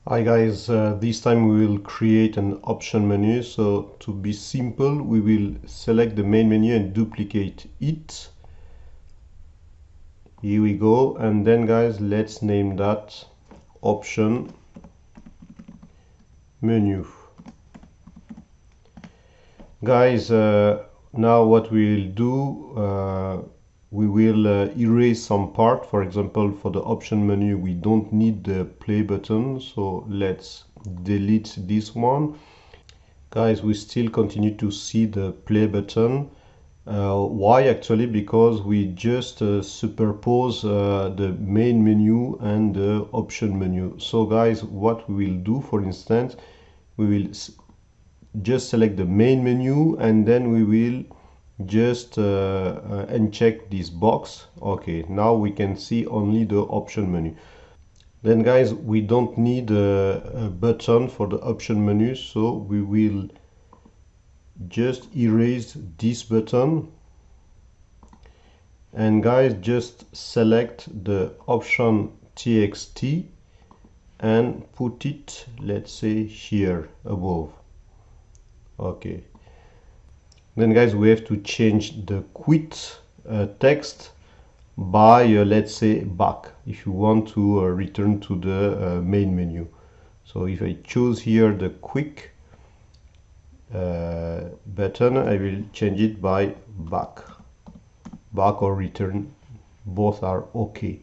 Hi guys, this time we will create an option menu. So to be simple, we will select the main menu and duplicate it. Here we go. And then guys, let's name that option menu. Guys, now what we'll do, we will erase some part. For example, for the option menu, we don't need the play button. So let's delete this one. Guys, we still continue to see the play button. Why? Actually, because we just superpose the main menu and the option menu. So guys, what we will do, for instance, we will just select the main menu and then we will just uncheck this box. Okay, now we can see only the option menu. Then guys, we don't need a button for the option menu, so we will just erase this button. And guys, just select the option txt and put it, let's say, here above. Okay, then guys, we have to change the quit text by let's say back if you want to return to the main menu. So if I choose here the quick button, I will change it by back or return, both are okay.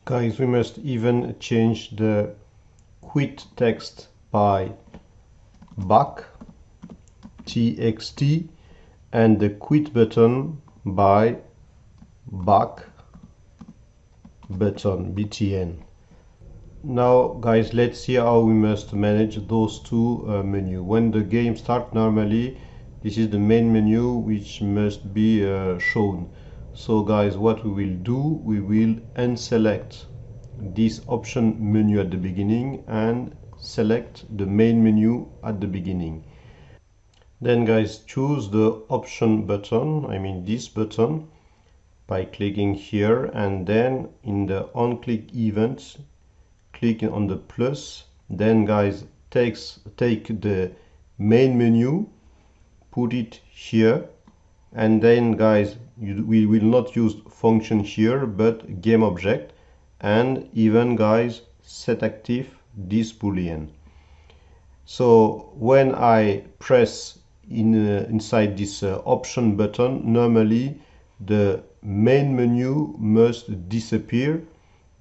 Guys, we must even change the quit text by back txt and the quit button by back button btn. Now guys, let's see how we must manage those two menus. When the game starts, normally this is the main menu which must be shown. So guys, what we will do, we will unselect this option menu at the beginning and select the main menu at the beginning. Then guys, choose the option button, I mean this button, by clicking here, and then in the on click events, click on the plus. Then guys, take the main menu, put it here, and then guys, we will not use function here but game object, and even guys, set active this boolean. So when I press inside this option button, normally the main menu must disappear.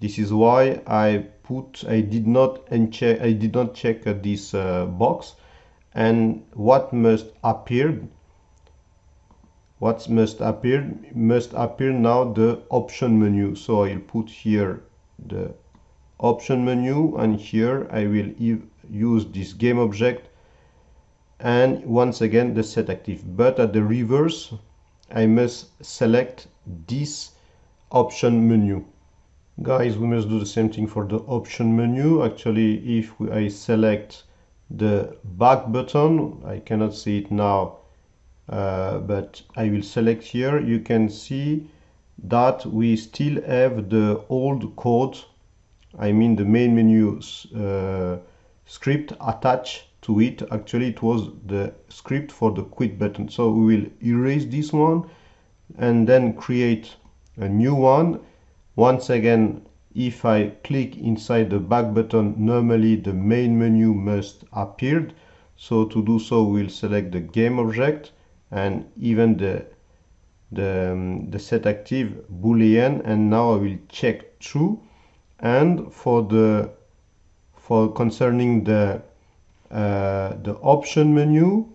This is why I did not check this box. And what must appear now the option menu. So I'll put here the option menu, and here I will use this game object and once again the set active, but at the reverse I must select this option menu. Guys, we must do the same thing for the option menu. Actually, if I select the back button, I cannot see it now, but I will select here, you can see that we still have the old code, I mean the main menu script attached to it. Actually, it was the script for the quit button. So we will erase this one and then create a new one. Once again, if I click inside the back button, normally the main menu must appear. So to do so, we'll select the game object and even the set active boolean, and now I will check true. And for concerning the option menu,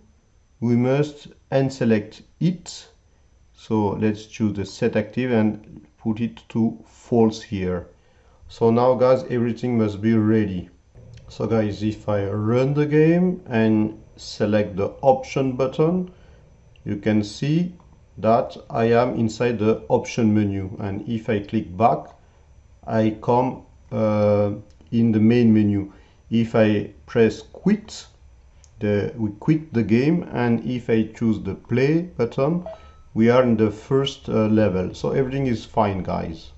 we must unselect it. So let's choose the set active and put it to false here. So now guys, everything must be ready. So guys, if I run the game and select the option button, you can see that I am inside the option menu, and if I click back, I come in the main menu. If I press quit, we quit the game, and if I choose the play button, we are in the first level. So everything is fine, guys.